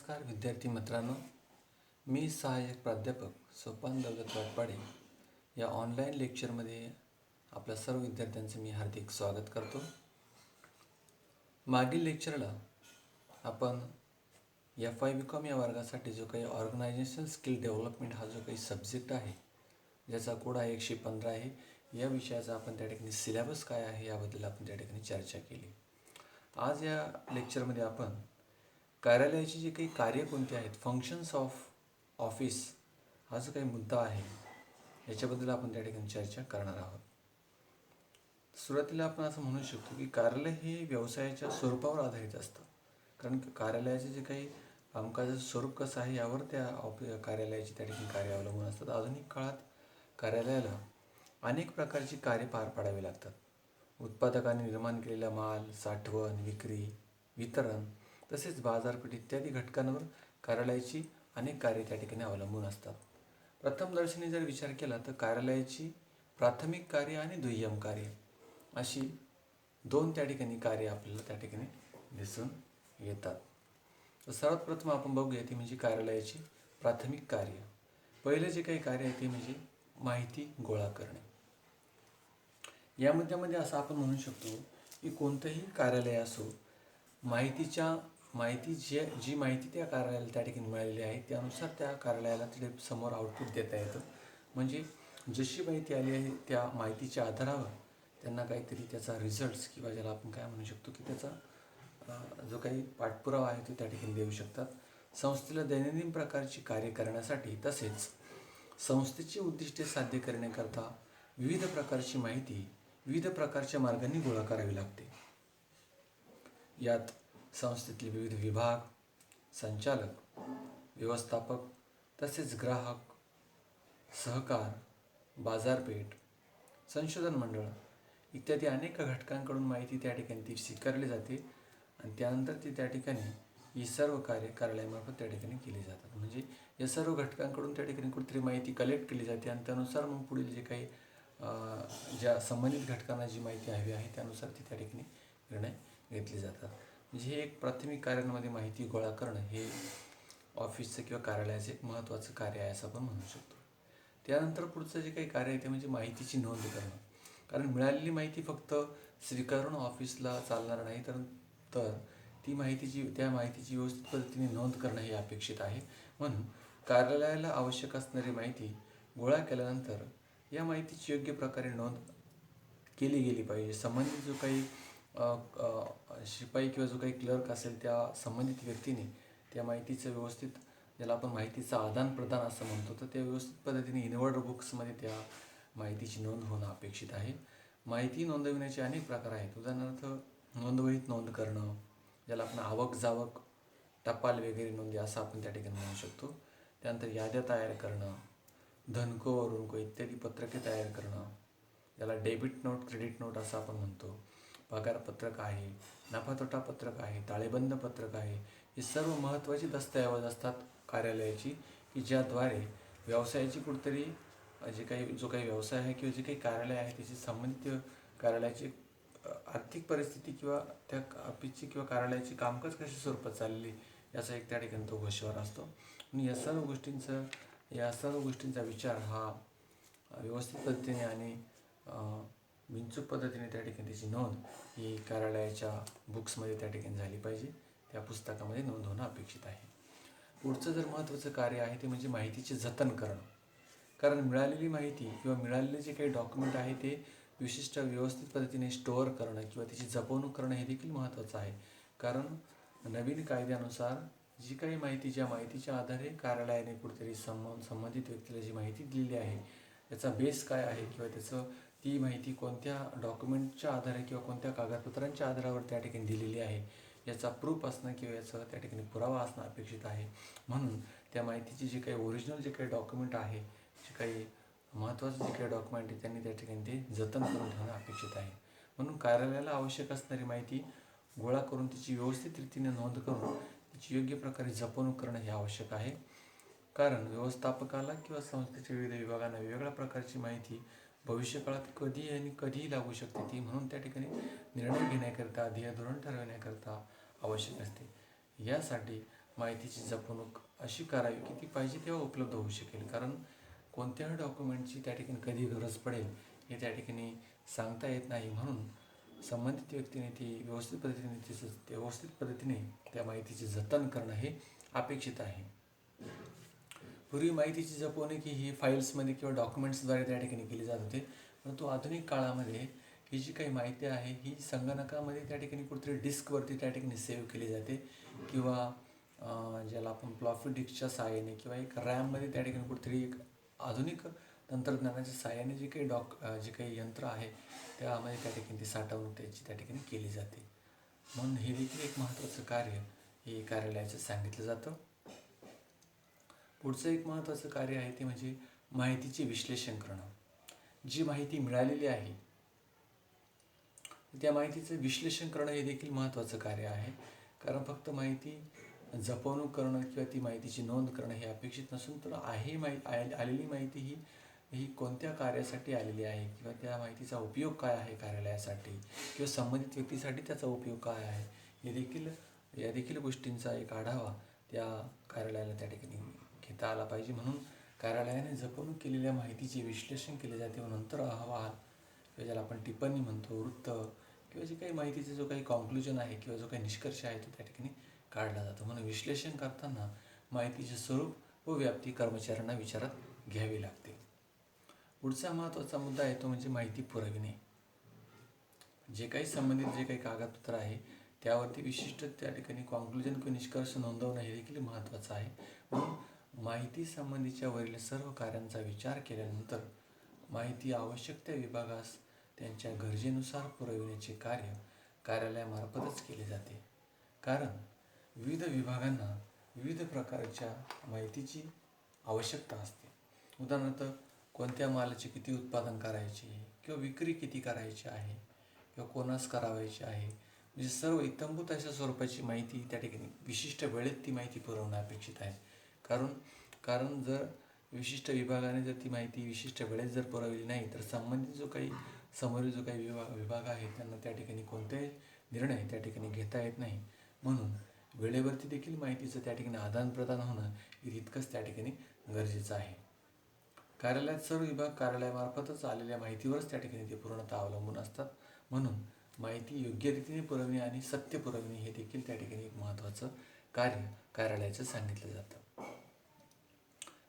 नमस्कार विद्यार्थी मित्रांनो, मी सहाय्यक प्राध्यापक सोपान दौलत वाटपाडे या ऑनलाईन लेक्चरमध्ये आपल्या सर्व विद्यार्थ्यांचे मी हार्दिक स्वागत करतो. मागील लेक्चरला आपण FI-BCom या वर्गासाठी जो काही ऑर्गनायझेशन स्किल डेव्हलपमेंट हा जो काही सब्जेक्ट आहे, ज्याचा कोड आहे 115 आहे, या विषयाचा आपण त्या ठिकाणी सिलेबस काय आहे याबद्दल आपण त्या ठिकाणी चर्चा केली. आज या लेक्चरमध्ये आपण कार्यालयाची जी काही कार्य कोणती आहेत, फंक्शन्स ऑफ ऑफिस हा जो काही मुद्दा आहे याच्याबद्दल आपण त्या ठिकाणी चर्चा करणार आहोत. सुरुवातीला आपण असं म्हणू शकतो की कार्यालय हे व्यवसायाच्या स्वरूपावर आधारित असतं, कारण कार्यालयाचे जे काही कामकाजाचं स्वरूप कसं आहे यावर त्या कार्यालयाची त्या ठिकाणी कार्य अवलंबून असतात. आधुनिक काळात कार्यालयाला अनेक प्रकारची कार्य पार पाडावी लागतात. उत्पादकांनी निर्माण केलेला माल, साठवण, विक्री, वितरण तसेच बाजारपेठ इत्यादी घटकांवर कार्यालयाची अनेक कार्ये त्या ठिकाणी अवलंबून असतात. प्रथमदर्शनी जर विचार केला तर कार्यालयाची प्राथमिक कार्य आणि दुय्यम कार्य अशी दोन त्या ठिकाणी कार्य आपल्याला त्या ठिकाणी दिसून येतात. तर सर्वात प्रथम आपण बघूया ती म्हणजे कार्यालयाची प्राथमिक कार्य. पहिले जे काही कार्य आहे ते म्हणजे माहिती गोळा करणे. या मुद्द्यामध्ये असं आपण म्हणू शकतो की कोणतंही कार्यालय असो, जी माहिती त्या कार्यालयाला त्या ठिकाणी मिळालेली आहे त्यानुसार त्या कार्यालयाला तिथे समोर आउटपुट देता येतं. म्हणजे जशी माहिती आली आहे त्या माहितीच्या आधारावर त्यांना काहीतरी त्याचा रिझल्ट्स किंवा ज्याला आपण काय म्हणू शकतो की त्याचा जो काही पाठपुरावा आहे तो त्या ठिकाणी देऊ शकतात. संस्थेला दैनंदिन प्रकारची कार्य करण्यासाठी तसेच संस्थेची उद्दिष्टे साध्य करण्याकरता विविध प्रकारची माहिती विविध प्रकारच्या मार्गांनी गोळा करावी लागते. यात संस्थेतील विविध विभाग, संचालक, व्यवस्थापक तसेच ग्राहक, सहकार, बाजारपेठ, संशोधन मंडळ इत्यादी अनेक घटकांकडून माहिती त्या ठिकाणी ती स्वीकारली जाते आणि त्यानंतर ती त्या ठिकाणी ही सर्व कार्य कार्यालयामार्फत त्या ठिकाणी केली जातात. म्हणजे या सर्व घटकांकडून त्या ठिकाणी कुठेतरी माहिती कलेक्ट केली जाते आणि त्यानुसार मग पुढील जे काही ज्या संबंधित घटकांना जी माहिती हवी आहे त्यानुसार ती त्या ठिकाणी निर्णय घेतले जातात. म्हणजे हे एक प्राथमिक कार्यांमध्ये माहिती गोळा करणं हे ऑफिसचं किंवा कार्यालयाचं एक महत्त्वाचं कार्य आहे असं आपण म्हणू शकतो. त्यानंतर पुढचं जे काही कार्य आहे ते म्हणजे माहितीची नोंद करणं. कारण मिळालेली माहिती फक्त स्वीकारून ऑफिसला चालणार नाही, तर त्या माहितीची व्यवस्थित पद्धतीने नोंद करणं हे अपेक्षित आहे. म्हणून कार्यालयाला आवश्यक असणारी माहिती गोळा केल्यानंतर या माहितीची योग्य प्रकारे नोंद केली गेली पाहिजे. संबंधित जो काही शिपाई किंवा जो काही क्लर्क असेल त्या संबंधित व्यक्तीने त्या माहितीचं व्यवस्थित, ज्याला आपण माहितीचं आदान प्रदान असं म्हणतो, तर त्या व्यवस्थित पद्धतीने इनवर्ड बुक्समध्ये त्या माहितीची नोंद होणं अपेक्षित आहे. माहिती नोंदविण्याचे अनेक प्रकार आहेत. उदाहरणार्थ नोंदवहीत नोंद करणं, ज्याला आपण आवक जावक, टपाल वगैरे नोंदी असं आपण त्या ठिकाणी म्हणू शकतो. त्यानंतर याद्या तयार करणं, धनको व ऋणको इत्यादी पत्रके तयार करणं, ज्याला डेबिट नोट, क्रेडिट नोट असं आपण म्हणतो. पगारपत्रक आहे, नफा तोटा पत्रक आहे, ताळेबंद पत्रक आहे. ही सर्व महत्त्वाची दस्तऐवज असतात कार्यालयाची, की ज्याद्वारे व्यवसायाची कुठेतरी जो काही व्यवसाय आहे किंवा जे काही कार्यालय आहे त्याची संबंधित कार्यालयाची आर्थिक परिस्थिती किंवा त्या ऑफिसची किंवा कार्यालयाची कामकाज कशा स्वरूपात चालली याचा एक त्या ठिकाणी तो गोषवार असतो. आणि या सर्व गोष्टींचा विचार हा व्यवस्थित पद्धतीने आणि बिनचूक पद्धतीने त्या ठिकाणी त्याची नोंद ही कार्यालयाच्या बुक्समध्ये त्या ठिकाणी झाली पाहिजे, त्या पुस्तकामध्ये नोंद होणं अपेक्षित आहे. पुढचं जर महत्त्वाचं कार्य आहे ते म्हणजे माहितीचे जतन करणं. कारण मिळालेली माहिती किंवा मिळालेले जे काही डॉक्युमेंट आहे ते विशिष्ट व्यवस्थित पद्धतीने स्टोअर करणं किंवा त्याची जपवणूक करणं हे देखील महत्त्वाचं आहे. कारण नवीन कायद्यानुसार जी काही माहिती, ज्या माहितीच्या आधारे कार्यालयाने कुठेतरी संबंधित व्यक्तीला जी माहिती दिलेली आहे त्याचा बेस काय आहे किंवा ती माहिती कोणत्या डॉक्युमेंटच्या आधारे किंवा कोणत्या कागदपत्रांच्या आधारावर त्या ठिकाणी दिलेली आहे याचा प्रूफ असणं किंवा याचा त्या ठिकाणी पुरावा असणं अपेक्षित आहे. म्हणून त्या माहितीची जे काही ओरिजिनल जे काही डॉक्युमेंट आहे, जे काही महत्त्वाचं जे काही डॉक्युमेंट आहे त्यांनी त्या ठिकाणी ते जतन करून ठेवणं अपेक्षित आहे. म्हणून कार्यालयाला आवश्यक असणारी माहिती गोळा करून तिची व्यवस्थित रीतीने नोंद करून तिची योग्य प्रकारे जपवणूक करणं हे आवश्यक आहे. कारण व्यवस्थापकाला किंवा संस्थेच्या विविध विभागांना वेगवेगळ्या प्रकारची माहिती भविष्यकाळात कधीही लागू शकते. ती म्हणून त्या ठिकाणी निर्णय घेण्याकरता, ध्येयधोरण ठरवण्याकरता आवश्यक असते. यासाठी माहितीची जपणूक अशी करावी की ती पाहिजे तेव्हा उपलब्ध होऊ शकेल. कारण कोणत्याही डॉक्युमेंटची त्या ठिकाणी कधी गरज पडेल हे त्या ठिकाणी सांगता येत नाही. म्हणून संबंधित व्यक्तीने ती व्यवस्थित पद्धतीने त्या माहितीचे जतन करणं हे अपेक्षित आहे. पूर्वी माहितीची जपवणूक ही फाईल्समध्ये किंवा डॉक्युमेंट्सद्वारे त्या ठिकाणी केली जात होते. परंतु आधुनिक काळामध्ये ही जी काही माहिती आहे ही संगणकामध्ये त्या ठिकाणी कुठेतरी डिस्कवरती त्या ठिकाणी सेव्ह केली जाते किंवा ज्याला आपण फ्लॉपी डिस्कच्या सहाय्याने किंवा एक रॅममध्ये त्या ठिकाणी कुठेतरी एक आधुनिक तंत्रज्ञानाच्या सहाय्याने जे काही यंत्र आहे त्यामध्ये त्या ठिकाणी ती साठवणूक त्याची त्या ठिकाणी केली जाते. म्हणून हे देखील एक महत्त्वाचं कार्य हे कार्यालयाचं सांगितलं जातं. पुढचं एक महत्त्वाचं कार्य आहे ते म्हणजे माहितीचे विश्लेषण करणं. जी माहिती मिळालेली आहे त्या माहितीचं विश्लेषण करणं हे देखील महत्त्वाचं कार्य आहे. कारण फक्त माहिती जपवणूक करणं किंवा ती माहितीची नोंद करणं हे अपेक्षित नसून तर आलेली माहिती ही कोणत्या कार्यासाठी आलेली आहे किंवा त्या माहितीचा उपयोग काय आहे कार्यालयासाठी किंवा संबंधित व्यक्तीसाठी त्याचा उपयोग काय आहे या देखील गोष्टींचा एक आढावा त्या कार्यालयाला त्या ठिकाणी घेता आला पाहिजे. म्हणून कार्यालयाने जपणूक केलेल्या माहितीचे विश्लेषण केले जाते व नंतर अहवाल किंवा ज्याला आपण टिप्पणी म्हणतो, वृत्त किंवा जे काही माहितीचा जो काही कॉन्क्लुजन आहे किंवा जो काही निष्कर्ष आहे तो त्या ठिकाणी काढला जातो. म्हणून विश्लेषण करताना माहितीचे स्वरूप व व्याप्ती कर्मचाऱ्यांना विचारात घ्यावी लागते. पुढचा महत्त्वाचा मुद्दा आहे तो म्हणजे माहिती पुरविणे. जे काही संबंधित जे काही कागदपत्र आहे त्यावरती विशिष्ट त्या ठिकाणी कॉन्क्लुजन किंवा निष्कर्ष नोंदवणं हे देखील महत्त्वाचं आहे. म्हणून माहिती संबंधीच्या वरील सर्व कार्यांचा विचार केल्यानंतर माहिती आवश्यक त्या विभागास त्यांच्या गरजेनुसार पुरविण्याचे कार्य कार्यालयामार्फतच केले जाते. कारण विविध विभागांना विविध प्रकारच्या माहितीची आवश्यकता असते. उदाहरणार्थ कोणत्या मालाचे किती उत्पादन करायचे किंवा विक्री किती करायची आहे किंवा कोणास करावायची आहे, म्हणजे सर्व इत्थंभूत अशा स्वरूपाची माहिती त्या ठिकाणी विशिष्ट वेळेत ती माहिती पुरवणं अपेक्षित आहे. कारण जर विशिष्ट विभागाने जर ती माहिती विशिष्ट वेळेत जर पुरवली नाही तर संबंधित समोरील जो काही विभाग आहे त्यांना त्या ठिकाणी कोणतेही निर्णय त्या ठिकाणी घेता येत नाही. म्हणून वेळेवरती देखील माहितीचं त्या ठिकाणी आदानप्रदान होणं हे तितकंच त्या ठिकाणी गरजेचं आहे. कार्यालयात सर्व विभाग कार्यालयामार्फतच आलेल्या माहितीवरच त्या ठिकाणी ते पूर्णतः अवलंबून असतात. म्हणून माहिती योग्य रीतीने पुरवणे आणि सत्य पुरवणे हे देखील त्या ठिकाणी एक महत्त्वाचं कार्य कार्यालयाचं सांगितलं जातं.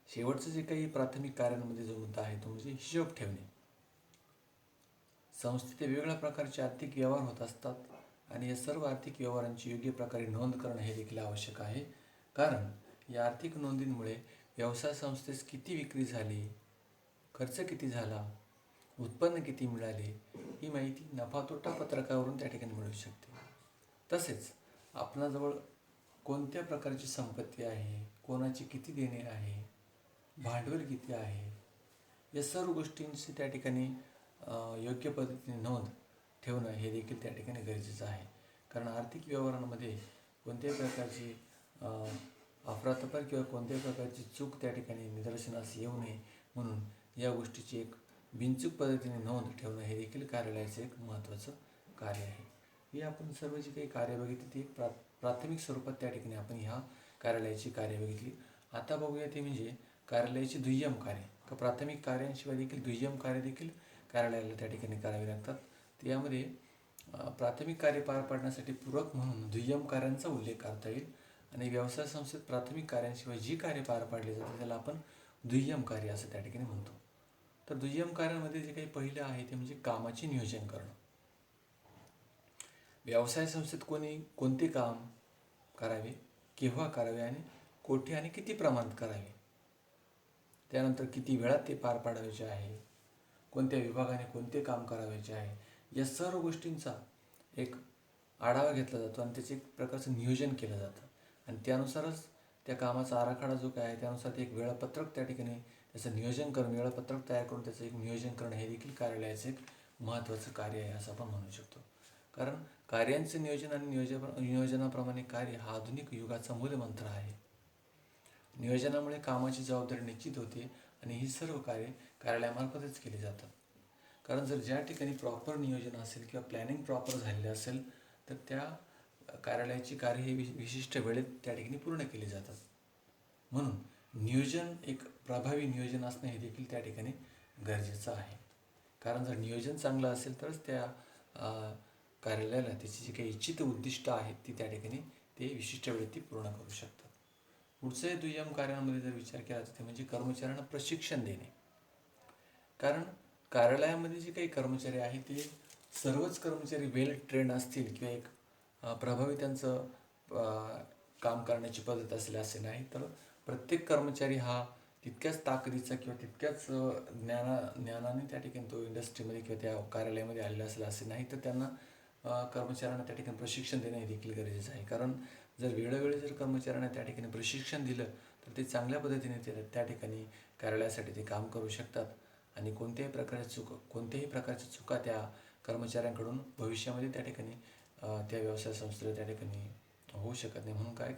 शेवटचं जे काही प्राथमिक कार्यांमध्ये जो मुद्दा आहे तो म्हणजे हिशोब ठेवणे. संस्थेत वेगवेगळ्या प्रकारचे आर्थिक व्यवहार होत असतात आणि या सर्व आर्थिक व्यवहारांची योग्य प्रकारे नोंद करणं हे देखील आवश्यक आहे. कारण या आर्थिक नोंदींमुळे व्यवसाय संस्थेस किती विक्री झाली, खर्च किती झाला, उत्पन्न किती मिळाले ही माहिती नफा तोटा पत्रकावरून त्या ठिकाणी मिळू शकते. तसेच आपणाजवळ कोणत्या प्रकारची संपत्ती आहे, कोणाची किती देणे आहे, भांडवल किती आहे, या सर्व गोष्टींची त्या ठिकाणी योग्य पद्धतीने नोंद ठेवणं हे देखील त्या ठिकाणी गरजेचं आहे. कारण आर्थिक व्यवहारांमध्ये कोणत्याही प्रकारची अफरातफर किंवा कोणत्याही प्रकारची चूक त्या ठिकाणी निदर्शनास येऊ नये म्हणून या गोष्टीची एक बिनचूक पद्धतीने नोंद ठेवणं हे देखील कार्यालयाचं एक महत्त्वाचं कार्य आहे. ही आपण सर्व जी काही कार्य बघितली ती प्राथमिक स्वरूपात त्या ठिकाणी आपण ह्या कार्यालयाची कार्य बघितली. आता बघूया ते म्हणजे कार्यालयाची दुय्यम कार्य. प्राथमिक कार्यांशिवाय देखील दुय्यम कार्य देखील कार्यालयाला त्या ठिकाणी करावी लागतात. त्यामध्ये प्राथमिक कार्य पार पाडण्यासाठी पूरक म्हणून दुय्यम कार्यांचा उल्लेख करता येईल आणि व्यवसाय संस्थेत प्राथमिक कार्यांशिवाय जी कार्य पार पाडली जातात त्याला आपण दुय्यम कार्य असं त्या ठिकाणी म्हणतो. तर दुय्यम कार्यामध्ये जे काही पहिलं आहे ते म्हणजे कामाचे नियोजन करणं. व्यवसाय संस्थेत कोणते काम करावे, केव्हा करावे आणि कोठे आणि किती प्रमाणात करावे, त्यानंतर किती वेळात ते पार पाडायचे आहे, कोणत्या विभागाने कोणते काम करायचे आहे, या सर्व गोष्टींचा एक आढावा घेतला जातो आणि त्याचे एक प्रकारचं नियोजन केलं जातं आणि त्यानुसारच त्या कामाचा आराखडा जो काय आहे त्यानुसार ते एक वेळापत्रक त्या ठिकाणी त्याचं वेळापत्रक तयार करून त्याचं एक नियोजन करणं हे देखील कार्यालयाचं एक महत्त्वाचं कार्य आहे असं आपण म्हणू शकतो. कारण कार्यांचं नियोजन आणि नियोजनाप्रमाणे कार्य हा आधुनिक युगाचा मूलमंत्र आहे. नियोजनामुळे कामाची जबाबदारी निश्चित होते आणि ही सर्व कार्य कार्यालयामार्फतच केली जातात. कारण जर ज्या ठिकाणी प्रॉपर नियोजन असेल किंवा प्लॅनिंग प्रॉपर झालेलं असेल तर त्या कार्यालयाची कार्य ही विशिष्ट वेळेत त्या ठिकाणी पूर्ण केली जातात. म्हणून नियोजन, एक प्रभावी नियोजन असणं हे देखील त्या ठिकाणी गरजेचं आहे. कारण जर नियोजन चांगलं असेल तरच त्या कार्यालयाला त्याची जी काही इच्छित उद्दिष्ट आहेत ती त्या ठिकाणी ते विशिष्ट वेळेत ती पूर्ण करू शकतात. पुढचं दुय्यम कार्यामध्ये जर विचार केला तर ते म्हणजे कर्मचाऱ्यांना प्रशिक्षण देणे. कारण कार्यालयामध्ये जे काही कर्मचारी आहेत ते सर्वच कर्मचारी वेल ट्रेंड असतील किंवा एक प्रभावी त्यांचं काम करण्याची पद्धत असेल असे नाही, तर प्रत्येक कर्मचारी हा तितक्याच ताकदीचा किंवा तितक्याच ज्ञानाने त्या ठिकाणी तो इंडस्ट्रीमध्ये किंवा त्या कार्यालयामध्ये आलेला असेल असे नाही, तर त्यांना कर्मचाऱ्यांना त्या ठिकाणी प्रशिक्षण देणे हे देखील गरजेचं आहे. कारण जर वेळोवेळी जर कर्मचाऱ्यांना त्या ठिकाणी प्रशिक्षण दिलं तर ते चांगल्या पद्धतीने त्या ठिकाणी कार्यालयासाठी ते काम करू शकतात आणि कोणत्याही प्रकारच्या चुका त्या कर्मचाऱ्यांकडून भविष्यामध्ये त्या ठिकाणी त्या व्यवसाय संस्थेला त्या ठिकाणी होऊ शकत नाही. म्हणून काय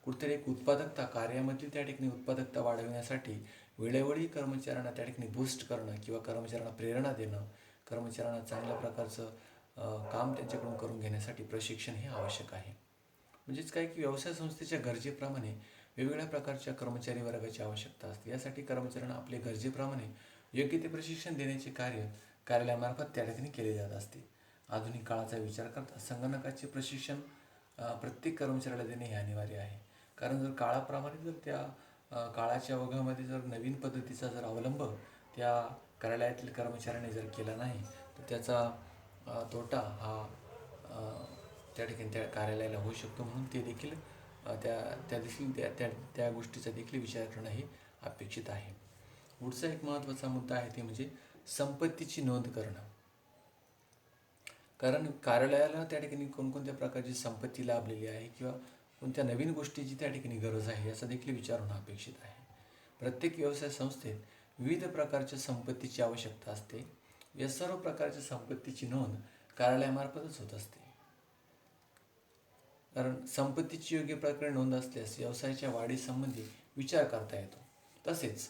कुठेतरी एक उत्पादकता, कार्यामधली त्या ठिकाणी उत्पादकता वाढविण्यासाठी वेळोवेळी कर्मचाऱ्यांना त्या ठिकाणी बूस्ट करणं किंवा कर्मचाऱ्यांना प्रेरणा देणं, कर्मचाऱ्यांना चांगल्या प्रकारचं काम त्यांच्याकडून करून घेण्यासाठी प्रशिक्षण हे आवश्यक आहे. म्हणजेच काय की व्यवसाय संस्थेच्या गरजेप्रमाणे वेगवेगळ्या प्रकारच्या कर्मचारी वर्गाची आवश्यकता असते. यासाठी कर्मचाऱ्यांना आपल्या गरजेप्रमाणे योग्य ते प्रशिक्षण देण्याचे कार्य कार्यालयामार्फत त्या ठिकाणी केले जात असते. आधुनिक काळाचा विचार करता संगणकाचे प्रशिक्षण प्रत्येक कर्मचाऱ्याला देणे हे अनिवार्य आहे. कारण जर काळाप्रमाणे जर त्या काळाच्या ओघामध्ये जर नवीन पद्धतीचा जर अवलंब त्या कार्यालयातील कर्मचाऱ्यांनी जर केला नाही तर त्याचा तोटा हा त्या ठिकाणी त्या कार्यालयाला होऊ शकतो. म्हणून ते देखील त्या गोष्टीचा देखील विचार करणं हे अपेक्षित आहे. पुढचा एक महत्त्वाचा मुद्दा आहे ते म्हणजे संपत्तीची नोंद करणं. कारण कार्यालयाला त्या ठिकाणी कोणकोणत्या प्रकारची संपत्ती लाभलेली आहे किंवा कोणत्या नवीन गोष्टीची त्या ठिकाणी गरज आहे याचा देखील विचार होणं अपेक्षित आहे. प्रत्येक व्यवसाय संस्थेत विविध प्रकारच्या संपत्तीची आवश्यकता असते. या सर्व प्रकारच्या संपत्तीची नोंद कार्यालयामार्फतच होत असते. कारण संपत्तीची योग्य प्रकारे नोंद असल्यास व्यवसायाच्या वाढीसंबंधी विचार करता येतो. तसेच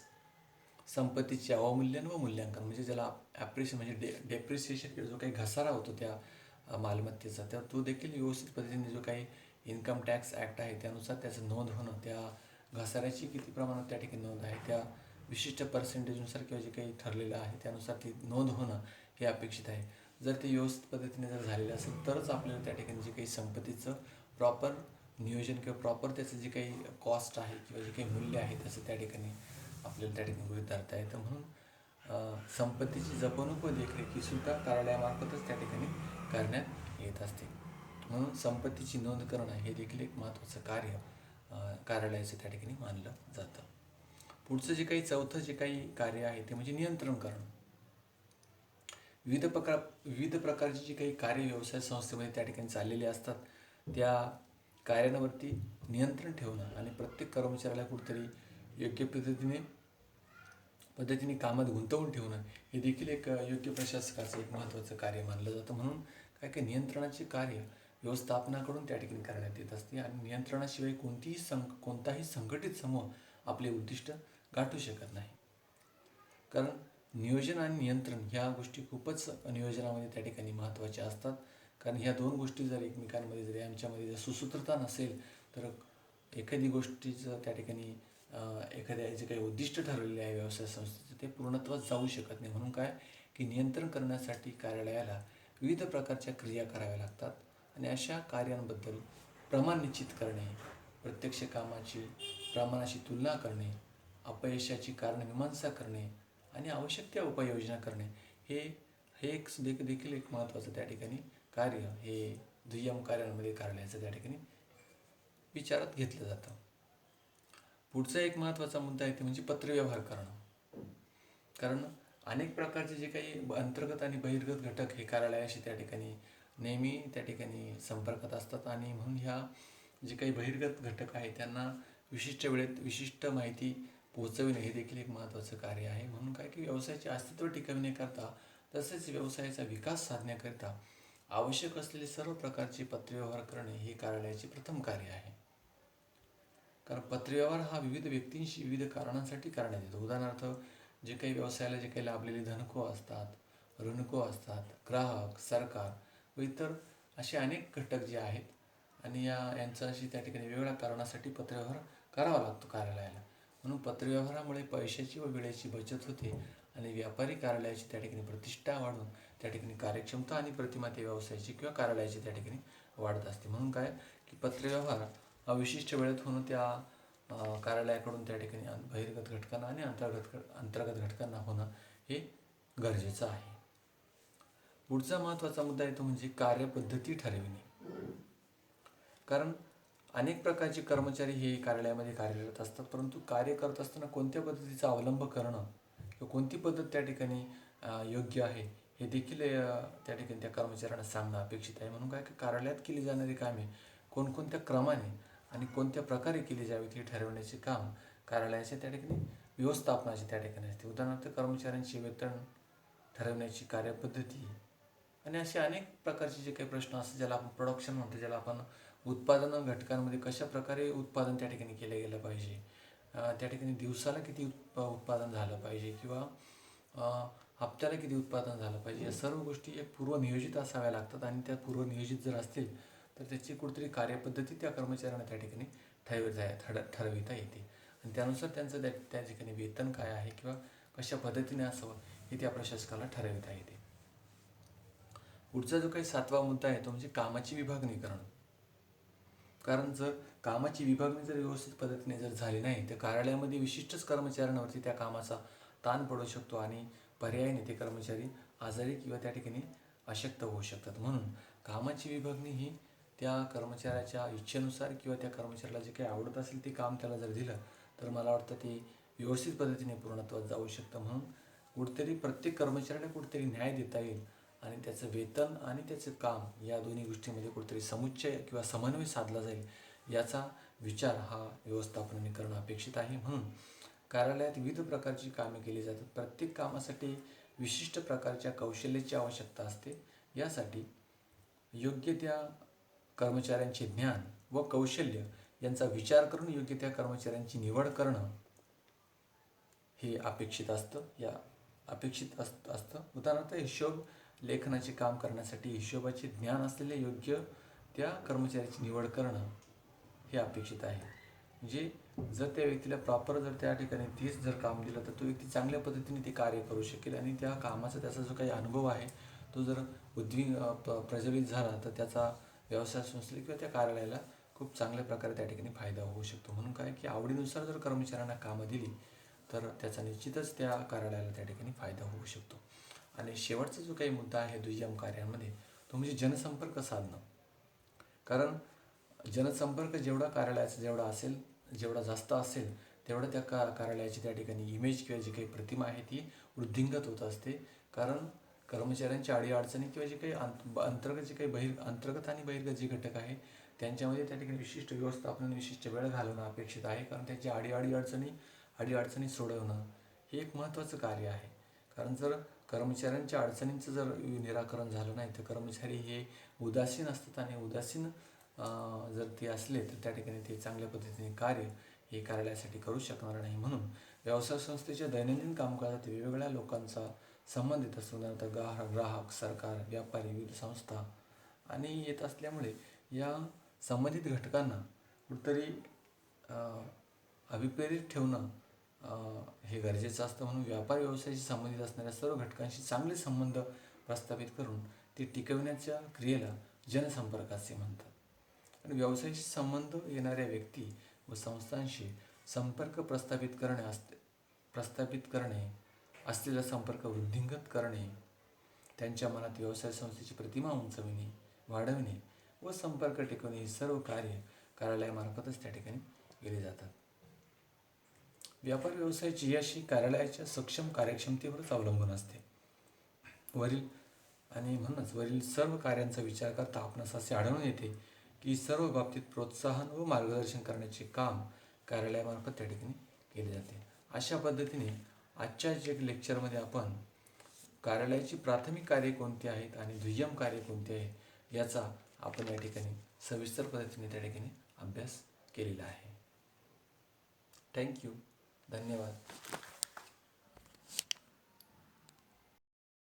संपत्तीचे अवमूल्यन व मूल्यांकन म्हणजे ज्याला म्हणजे डेप्रिसिएशन जो काही घसारा होतो त्या मालमत्तेचा, तर तो देखील व्यवस्थित पद्धतीने जो काही इन्कम टॅक्स ॲक्ट आहे त्यानुसार त्याचं नोंद होणं, त्या घसाऱ्याची किती प्रमाणात त्या ठिकाणी नोंद आहे त्या विशिष्ट पर्सेंटेजनुसार किंवा जे काही ठरलेलं आहे त्यानुसार ती नोंद होणं हे अपेक्षित आहे. जर ते व्यवस्थित पद्धतीने जर झालेलं असेल तरच आपल्याला त्या ठिकाणी जे काही संपत्तीचं प्रॉपर नियोजन किंवा प्रॉपर त्याचं जे काही कॉस्ट आहे किंवा जे काही मूल्य आहे त्याचं त्या ठिकाणी आपल्याला त्या ठिकाणी गृहीत धरता येतं. म्हणून संपत्तीची जपणूक व देखरेख ही सुद्धा कार्यालयामार्फतच त्या ठिकाणी करण्यात येत असते. म्हणून संपत्तीची नोंद करणं हे देखील एक महत्त्वाचं कार्य कार्यालयाचं त्या ठिकाणी मानलं जातं. पुढचं जे काही चौथं जे काही कार्य आहे ते म्हणजे नियंत्रण करणं. विविध प्रकारची जी काही कार्य व्यवसाय संस्थेमध्ये त्या ठिकाणी चाललेली असतात त्या कार्यांवरती नियंत्रण ठेवणं आणि प्रत्येक कर्मचाऱ्याला कुठेतरी योग्य पद्धतीने कामात गुंतवून ठेवणं हे देखील एक योग्य प्रशासकाचं एक महत्त्वाचं कार्य मानलं जातं. म्हणून काय नियंत्रणाचे कार्य व्यवस्थापनाकडून त्या ठिकाणी करण्यात येत असते आणि नियंत्रणाशिवाय कोणताही संघटित समूह आपले उद्दिष्ट गाठू शकत नाही. कारण नियोजन आणि नियंत्रण ह्या गोष्टी खूपच नियोजनामध्ये त्या ठिकाणी महत्त्वाच्या असतात. कारण ह्या दोन गोष्टी जर एकमेकांमध्ये जर यांच्यामध्ये जर सुसूत्रता नसेल तर एखादी गोष्टीचं त्या ठिकाणी एखाद्या जे काही उद्दिष्ट ठरवलेले आहे व्यवसाय संस्थेचं ते पूर्णत्वास जाऊ शकत नाही. म्हणून काय की नियंत्रण करण्यासाठी कार्यालयाला विविध प्रकारच्या क्रिया कराव्या लागतात आणि अशा कार्यांबद्दल प्रमाण निश्चित करणे, प्रत्यक्ष कामाची प्रमाणाशी तुलना करणे, अपयशाची कारणमीमांसा करणे आणि आवश्यक त्या उपाययोजना करणे हे एक देखील एक महत्त्वाचं त्या ठिकाणी कार्य हे दुय्यम कार्यांमध्ये कार्यालयाचं त्या ठिकाणी विचारात घेतलं जातं. पुढचा एक महत्त्वाचा मुद्दा आहे ते म्हणजे पत्रव्यवहार करणं. कारण अनेक प्रकारचे जे काही अंतर्गत आणि बहिर्गत घटक हे कार्यालयाशी त्या ठिकाणी नेहमी त्या ठिकाणी संपर्कात असतात आणि म्हणून ह्या जे काही बहिर्गत घटक आहे त्यांना विशिष्ट वेळेत विशिष्ट माहिती पोहोचविणे हे देखील एक महत्त्वाचं कार्य आहे. म्हणून काय की व्यवसायाचे अस्तित्व टिकविण्याकरता तसेच व्यवसायाचा विकास साधण्याकरिता आवश्यक असलेले सर्व प्रकारचे पत्रव्यवहार करणे हे कार्यालयाचे प्रथम कार्य आहे. कारण पत्रव्यवहार हा विविध व्यक्तींशी विविध कारणांसाठी करण्यात येतो. उदाहरणार्थ जे काही व्यवसायाला जे काही लाभलेले धनको असतात, ऋणको असतात, ग्राहक, सरकार व इतर असे अनेक घटक जे आहेत आणि यांच्याशी त्या ठिकाणी वेगवेगळ्या कारणासाठी पत्रव्यवहार करावा लागतो कार्यालयाला. म्हणून पत्रव्यवहारामुळे पैशाची व वेळेची बचत होते आणि व्यापारी कार्यालयाची त्या ठिकाणी प्रतिष्ठा वाढून त्या ठिकाणी कार्यक्षमता आणि प्रतिमा त्या व्यवसायाची किंवा कार्यालयाची त्या ठिकाणी वाढत असते. म्हणून काय की पत्रव्यवहार हा विशिष्ट वेळेत होणं त्या कार्यालयाकडून त्या ठिकाणी बहिर्गत घटकांना आणि अंतर्गत घटकांना होणं हे गरजेचं आहे. पुढचा महत्त्वाचा मुद्दा येतो म्हणजे कार्यपद्धती ठरविणे. कारण अनेक प्रकारचे कर्मचारी हे कार्यालयामध्ये कार्यरत असतात, परंतु कार्य करत असताना कोणत्या पद्धतीचा अवलंब करणं किंवा कोणती पद्धत त्या ठिकाणी योग्य आहे हे देखील त्या ठिकाणी त्या कर्मचाऱ्यांना सांगणं अपेक्षित आहे. म्हणून काय की कार्यालयात केली जाणारी कामे कोणकोणत्या क्रमाने आणि कोणत्या प्रकारे केली जावीत हे ठरवण्याचे काम कार्यालयाच्या त्या ठिकाणी व्यवस्थापनाचे त्या ठिकाणी असते. उदाहरणार्थ कर्मचाऱ्यांचे वेतन ठरवण्याची कार्यपद्धती आणि असे अनेक प्रकारचे जे काही प्रश्न असतात ज्याला आपण प्रोडक्शन म्हणतो, ज्याला आपण उत्पादन घटकांमध्ये कशा प्रकारे उत्पादन त्या ठिकाणी केलं गेलं पाहिजे, त्या ठिकाणी दिवसाला किती उत्पादन झालं पाहिजे किंवा हप्त्याला किती उत्पादन झालं पाहिजे, या सर्व गोष्टी एक पूर्वनियोजित असाव्या लागतात. आणि त्या पूर्वनियोजित जर असतील तर त्याची कुठेतरी कार्यपद्धती त्या कर्मचाऱ्यांना त्या ठिकाणी ठरविता येते आणि त्यानुसार त्यांचं त्या ठिकाणी वेतन काय आहे किंवा कशा पद्धतीने असावं हे त्या प्रशासकाला ठरविता येते. पुढचा जो काही 7वा मुद्दा आहे तो म्हणजे कामाची विभागणी करणं. कारण जर कामाची विभागणी जर व्यवस्थित पद्धतीने जर झाली नाही तर कार्यालयामध्ये विशिष्टच कर्मचाऱ्यांवरती त्या कामाचा ताण पडू शकतो आणि पर्यायाने ते कर्मचारी आजारी किंवा त्या ठिकाणी अशक्त होऊ शकतात. म्हणून कामाची विभागणी ही त्या कर्मचाऱ्याच्या इच्छेनुसार किंवा त्या कर्मचाऱ्याला जे काही आवडत असेल ते काम त्याला जर दिलं तर मला वाटतं ते व्यवस्थित पद्धतीने पूर्णत्वास जाऊ शकतं. म्हणून कुठेतरी प्रत्येक कर्मचाऱ्याला कुठेतरी न्याय देता येईल आणि त्याचं वेतन आणि त्याचं काम या दोन्ही गोष्टींमध्ये कुठेतरी समुच्चय किंवा समन्वय साधला जाईल याचा विचार हा व्यवस्थापनाने करणं अपेक्षित आहे. म्हणून कार्यालयात विविध प्रकारची कामे केली जातात. प्रत्येक कामासाठी विशिष्ट प्रकारच्या कौशल्याची आवश्यकता असते. यासाठी योग्य त्या कर्मचाऱ्यांचे ज्ञान व कौशल्य यांचा विचार करून योग्य त्या कर्मचाऱ्यांची निवड करणं हे अपेक्षित असतं. उदाहरणार्थ हिशोब लेखनाचे काम करण्यासाठी हिशोबाचे ज्ञान असलेले योग्य त्या कर्मचाऱ्याची निवड करणं हे अपेक्षित आहे. म्हणजे जर त्या व्यक्तीला प्रॉपर जर त्या ठिकाणी तेच जर काम दिलं तर तो व्यक्ती चांगल्या पद्धतीने ते कार्य करू शकेल आणि त्या कामाचा त्याचा जो काही अनुभव आहे तो जर प्रज्वलित झाला तर त्याचा व्यवसाय संस्थेला किंवा त्या कार्यालयाला खूप चांगल्या प्रकारे त्या ठिकाणी फायदा होऊ शकतो. म्हणून काय की आवडीनुसार जर कर्मचाऱ्यांना कामं दिली तर त्याचा निश्चितच त्या कार्यालयाला त्या ठिकाणी फायदा होऊ शकतो. आणि शेवटचा जो काही मुद्दा आहे दुय्यम कार्यामध्ये तो म्हणजे जनसंपर्क साधणं. कारण जनसंपर्क जेवढा कार्यालयाचा जेवढा जास्त असेल तेवढं त्या कार्यालयाची त्या ठिकाणी इमेज किंवा जी काही प्रतिमा आहे ती वृद्धिंगत होत असते. कारण कर्मचाऱ्यांच्या अडीअडचणी किंवा जे काही अंतर्गत आणि बहिर्गत जे घटक आहे त्यांच्यामध्ये त्या ठिकाणी विशिष्ट व्यवस्थापन विशिष्ट वेळ घालवणं अपेक्षित आहे. कारण त्यांची अडीअडचणी सोडवणं हे एक महत्त्वाचं कार्य आहे. कारण जर कर्मचाऱ्यांच्या अडचणींचं जर निराकरण झालं नाही तर कर्मचारी हे उदासीन असतात आणि उदासीन जर ते असले तर त्या ठिकाणी ते चांगल्या पद्धतीने कार्य हे कार्यालयासाठी करू शकणार नाही. म्हणून व्यवसाय संस्थेच्या दैनंदिन कामकाजात वेगवेगळ्या लोकांचा संबंध येत असतो. उदाहरणार्थ ग्राहक, सरकार, व्यापारी, विविध संस्था आणि येत असल्यामुळे या संबंधित घटकांना कुठेतरी अभिप्रेरित ठेवणं हे गरजेचं असतं. म्हणून व्यापार व्यवसायाशी संबंधित असणाऱ्या सर्व घटकांशी चांगले संबंध प्रस्थापित करून ते टिकवण्याच्या क्रियेला जनसंपर्क असे म्हणतात. आणि व्यवसायाशी संबंध येणाऱ्या व्यक्ती व संस्थांशी संपर्क प्रस्थापित करणे असलेला संपर्क वृद्धिंगत करणे, त्यांच्या मनात व्यवसाय संस्थेची प्रतिमा उंचविणे, वाढविणे व संपर्क टिकवणे ही सर्व कार्य कार्यालयामार्फतच त्या ठिकाणी केली जातात. व्यापार व्यवसायाची यश कार्यालयाच्या सक्षम कार्यक्षमतेवरच अवलंबून असते. म्हणूनच वरील सर्व कार्यांचा विचार करता आपणास असे आढळून येते की सर्व बाबतीत प्रोत्साहन व मार्गदर्शन करण्याचे काम कार्यालयामार्फत त्या ठिकाणी केले जाते. अशा पद्धतीने आजच्या जे लेक्चरमध्ये आपण कार्यालयाची प्राथमिक कार्ये कोणती आहेत आणि दुय्यम कार्ये कोणती आहेत याचा आपण या ठिकाणी सविस्तर पद्धतीने त्या ठिकाणी अभ्यास केलेला आहे. थँक्यू. धन्यवाद.